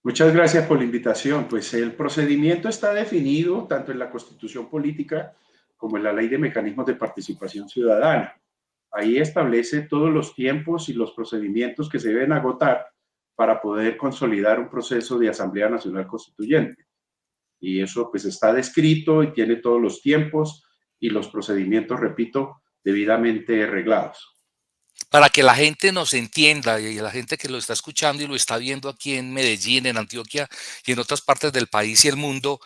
Muchas gracias por la invitación. Pues el procedimiento está definido tanto en la Constitución Política como en la Ley de Mecanismos de Participación Ciudadana. Ahí establece todos los tiempos y los procedimientos que se deben agotar para poder consolidar un proceso de Asamblea Nacional Constituyente. Y eso pues está descrito y tiene todos los tiempos y los procedimientos, repito, debidamente reglados. Para que la gente nos entienda y la gente que lo está escuchando y lo está viendo aquí en Medellín, en Antioquia y en otras partes del país y el mundo,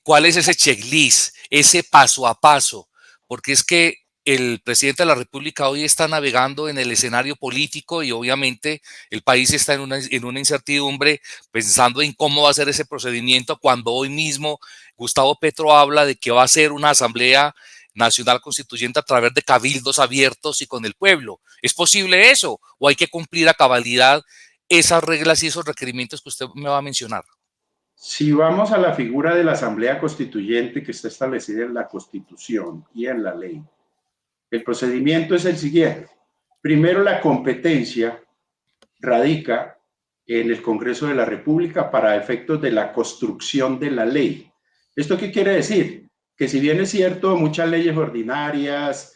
¿cuál es ese checklist, ese paso a paso? Porque es que el presidente de la República hoy está navegando en el escenario político y obviamente el país está en una incertidumbre pensando en cómo va a ser ese procedimiento cuando hoy mismo Gustavo Petro habla de que va a ser una asamblea nacional constituyente a través de cabildos abiertos y con el pueblo. ¿Es posible eso? ¿O hay que cumplir a cabalidad esas reglas y esos requerimientos que usted me va a mencionar? Si vamos a la figura de la Asamblea Constituyente que está establecida en la Constitución y en la ley, el procedimiento es el siguiente. Primero, la competencia radica en el Congreso de la República para efectos de la construcción de la ley. ¿Esto qué quiere decir? Que si bien es cierto, muchas leyes ordinarias,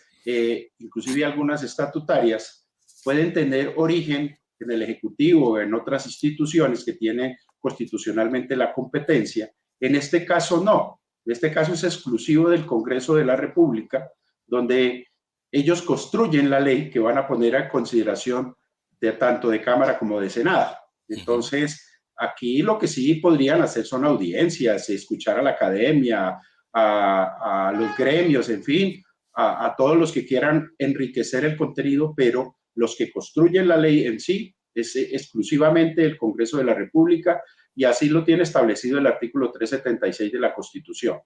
inclusive algunas estatutarias, pueden tener origen en el Ejecutivo o en otras instituciones que tienen constitucionalmente la competencia. En este caso no. En este caso es exclusivo del Congreso de la República, donde ellos construyen la ley que van a poner a consideración de tanto de Cámara como de Senado. Entonces, aquí lo que sí podrían hacer son audiencias, escuchar a la academia, a los gremios, en fin, a todos los que quieran enriquecer el contenido, pero los que construyen la ley en sí es exclusivamente el Congreso de la República y así lo tiene establecido el artículo 376 de la Constitución.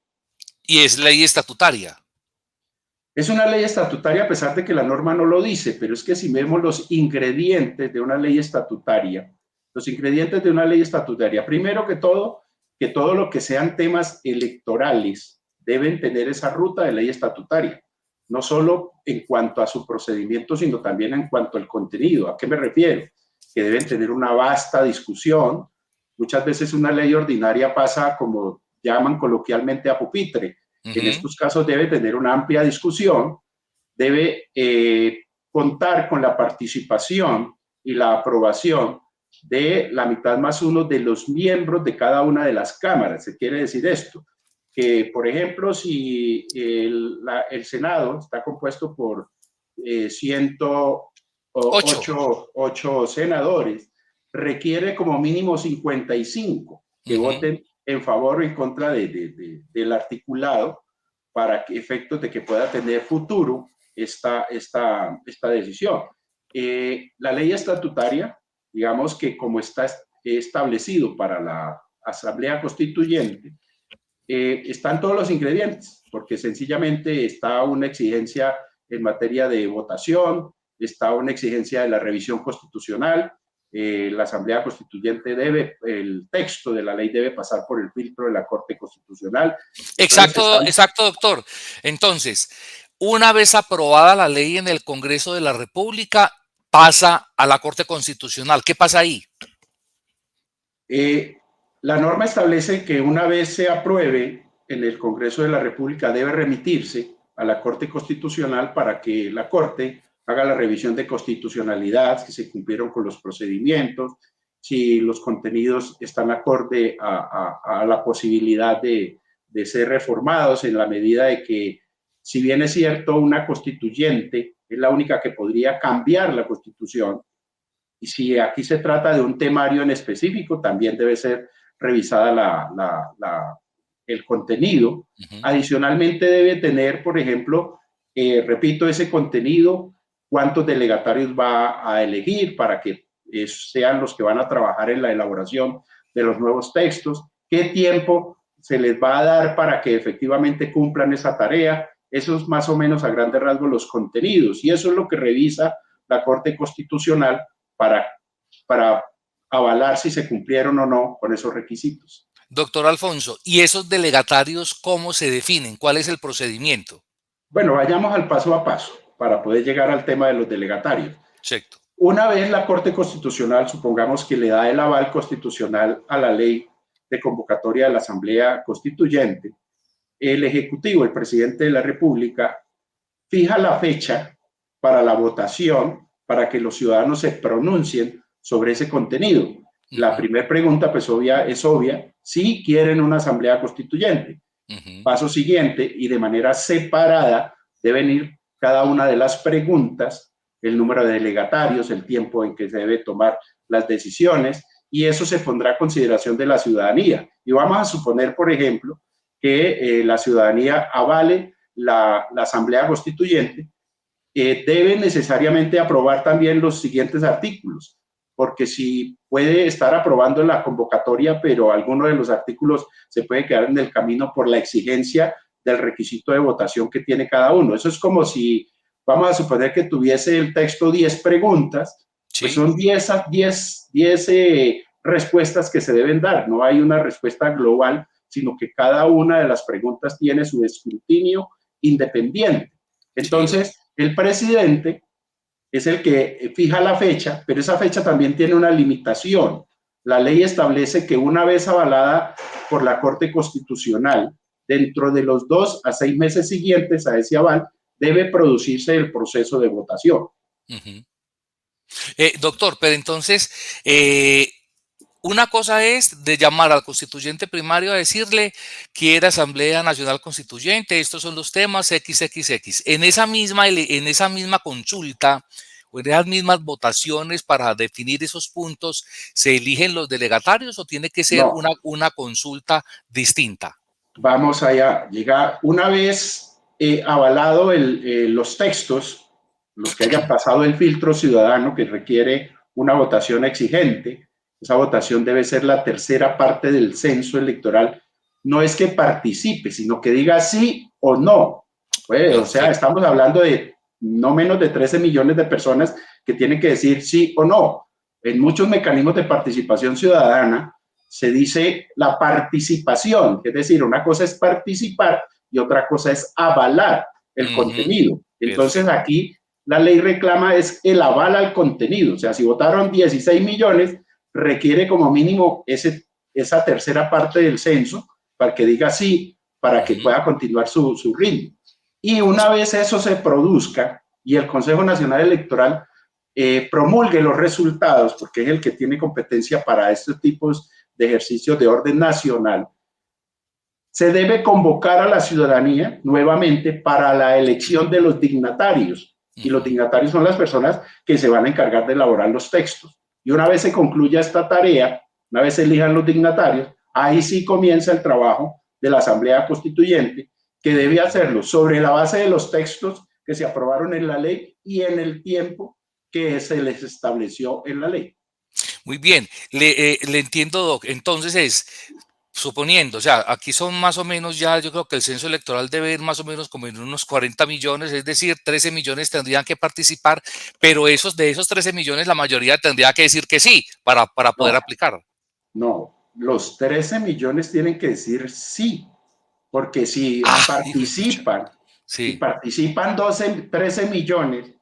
Y es ley estatutaria. Es una ley estatutaria a pesar de que la norma no lo dice, pero es que si vemos los ingredientes de una ley estatutaria, los ingredientes de una ley estatutaria, primero que todo lo que sean temas electorales deben tener esa ruta de ley estatutaria, no solo en cuanto a su procedimiento, sino también en cuanto al contenido. ¿A qué me refiero? Que deben tener una vasta discusión. Muchas veces una ley ordinaria pasa, como llaman coloquialmente, a pupitre. En estos casos debe tener una amplia discusión, debe contar con la participación y la aprobación de la mitad más uno de los miembros de cada una de las cámaras. Se quiere decir esto, que por ejemplo, si el Senado está compuesto por 8. 108 senadores, requiere como mínimo 55 que voten en favor o en contra del articulado para que, efectos de que pueda tener futuro esta decisión. La ley estatutaria, digamos que como está establecido para la Asamblea Constituyente, están todos los ingredientes, porque sencillamente está una exigencia en materia de votación, está una exigencia de la revisión constitucional, la Asamblea Constituyente el texto de la ley debe pasar por el filtro de la Corte Constitucional. Entonces Exacto, están, exacto, doctor. Entonces, una vez aprobada la ley en el Congreso de la República, pasa a la Corte Constitucional. ¿Qué pasa ahí? eh, la norma establece que una vez se apruebe en el Congreso de la República debe remitirse a la Corte Constitucional para que la Corte haga la revisión de constitucionalidad, que se cumplieron con los procedimientos, si los contenidos están acorde a la posibilidad de ser reformados en la medida de que, si bien es cierto, una constituyente es la única que podría cambiar la constitución, y si aquí se trata de un temario en específico, también debe ser revisada el contenido. Adicionalmente debe tener, por ejemplo, repito, ese contenido, cuántos delegatarios va a elegir para que sean los que van a trabajar en la elaboración de los nuevos textos, qué tiempo se les va a dar para que efectivamente cumplan esa tarea. Eso es más o menos a grandes rasgos los contenidos, y eso es lo que revisa la Corte Constitucional para, para avalar si se cumplieron o no con esos requisitos. Doctor Alfonso, ¿y esos delegatarios cómo se definen? ¿Cuál es el procedimiento? Bueno, vayamos al paso a paso para poder llegar al tema de los delegatarios. Exacto. Una vez la Corte Constitucional, supongamos que le da el aval constitucional a la ley de convocatoria de la Asamblea Constituyente, el Ejecutivo, el presidente de la República, fija la fecha para la votación para que los ciudadanos se pronuncien sobre ese contenido. La primera pregunta, pues es obvia, si quieren una asamblea constituyente. Paso siguiente, y de manera separada, deben ir cada una de las preguntas, el número de delegatarios, el tiempo en que se debe tomar las decisiones, y eso se pondrá a consideración de la ciudadanía. Y vamos a suponer, por ejemplo, que la ciudadanía avale la asamblea constituyente, debe necesariamente aprobar también los siguientes artículos, porque si puede estar aprobando la convocatoria, pero alguno de los artículos se puede quedar en el camino por la exigencia del requisito de votación que tiene cada uno. Eso es como si, vamos a suponer que tuviese el texto 10 preguntas, sí, pues son 10 respuestas que se deben dar. No hay una respuesta global, sino que cada una de las preguntas tiene su escrutinio independiente. Entonces, sí, el presidente es el que fija la fecha, pero esa fecha también tiene una limitación. La ley establece que una vez avalada por la Corte Constitucional, dentro de los 2 a 6 meses siguientes a ese aval, debe producirse el proceso de votación. Doctor, pero entonces, una cosa es de llamar al constituyente primario a decirle, quiere Asamblea Nacional Constituyente, estos son los temas XXX. En esa misma consulta o en esas mismas votaciones para definir esos puntos, ¿se eligen los delegatarios o tiene que ser una consulta distinta? Vamos allá, llegar una vez avalado los textos, los que hayan pasado el filtro ciudadano que requiere una votación exigente. Esa votación debe ser la tercera parte del censo electoral. No es que participe, sino que diga sí o no. Pues, o sea, estamos hablando de no menos de 13 millones de personas que tienen que decir sí o no. En muchos mecanismos de participación ciudadana se dice la participación, es decir, una cosa es participar y otra cosa es avalar el contenido. Entonces aquí la ley reclama es el aval al contenido. O sea, si votaron 16 millones, requiere como mínimo esa tercera parte del censo para que diga sí, para que pueda continuar su ritmo. Y una vez eso se produzca y el Consejo Nacional Electoral promulgue los resultados, porque es el que tiene competencia para estos tipos de ejercicios de orden nacional, se debe convocar a la ciudadanía nuevamente para la elección de los dignatarios. Y los dignatarios son las personas que se van a encargar de elaborar los textos. Y una vez se concluya esta tarea, una vez se elijan los dignatarios, ahí sí comienza el trabajo de la Asamblea Constituyente, que debe hacerlo sobre la base de los textos que se aprobaron en la ley y en el tiempo que se les estableció en la ley. Muy bien, le entiendo, Doc. Entonces suponiendo, o sea, aquí son más o menos ya, yo creo que el censo electoral debe ir más o menos como en unos 40 millones, es decir, 13 millones tendrían que participar, pero de esos 13 millones la mayoría tendría que decir que sí para poder aplicar. No, los 13 millones tienen que decir sí, porque si participan 13 millones,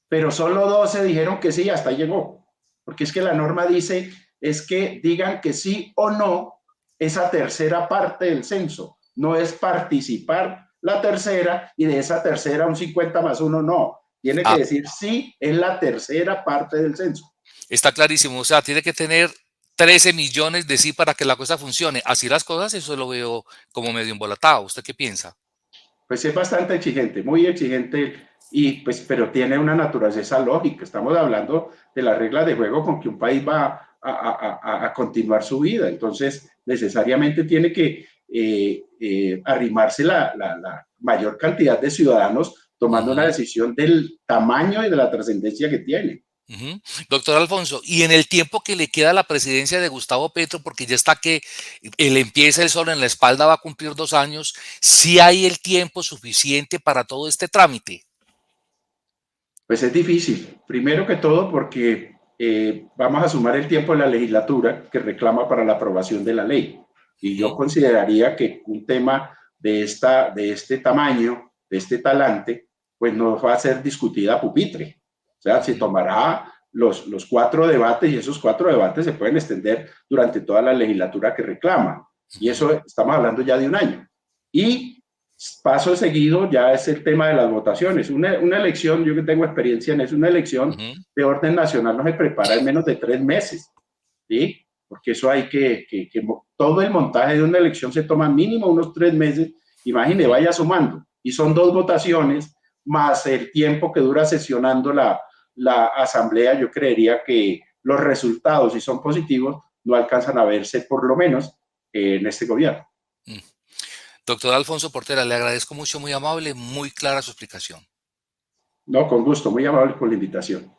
pero solo 12 dijeron que sí, hasta llegó. Porque es que la norma dice, es que digan que sí o no esa tercera parte del censo. No es participar la tercera y de esa tercera un 50 más 1, no. Tiene que decir sí, es la tercera parte del censo. Está clarísimo, o sea, tiene que tener 13 millones de sí para que la cosa funcione. Así las cosas, eso lo veo como medio embolatado. ¿Usted qué piensa? Pues es bastante exigente, muy exigente, y pues, pero tiene una naturaleza lógica. Estamos hablando de la regla de juego con que un país va a continuar su vida. Entonces, necesariamente tiene que arrimarse la mayor cantidad de ciudadanos tomando una decisión del tamaño y de la trascendencia que tiene. Doctor Alfonso, y en el tiempo que le queda a la presidencia de Gustavo Petro, porque ya está que le empieza el sol en la espalda, va a cumplir 2 años, ¿sí hay el tiempo suficiente para todo este trámite? Pues es difícil, primero que todo porque vamos a sumar el tiempo de la legislatura que reclama para la aprobación de la ley. Y yo consideraría que un tema de este tamaño, de este talante, pues no va a ser discutida a pupitre. O sea, se tomará los 4 debates, y esos 4 debates se pueden extender durante toda la legislatura que reclama. Y eso estamos hablando ya de un año. Y paso seguido ya es el tema de las votaciones. Una elección, yo que tengo experiencia en eso, una elección de orden nacional no se prepara en menos de 3 meses, ¿sí? Porque eso hay todo el montaje de una elección se toma mínimo unos 3 meses. Imagine, vaya sumando. Y son 2 votaciones más el tiempo que dura sesionando la asamblea. Yo creería que los resultados, si son positivos, no alcanzan a verse por lo menos en este gobierno. Doctor Alfonso Portera, le agradezco mucho, muy amable, muy clara su explicación. No, con gusto, muy amable por la invitación.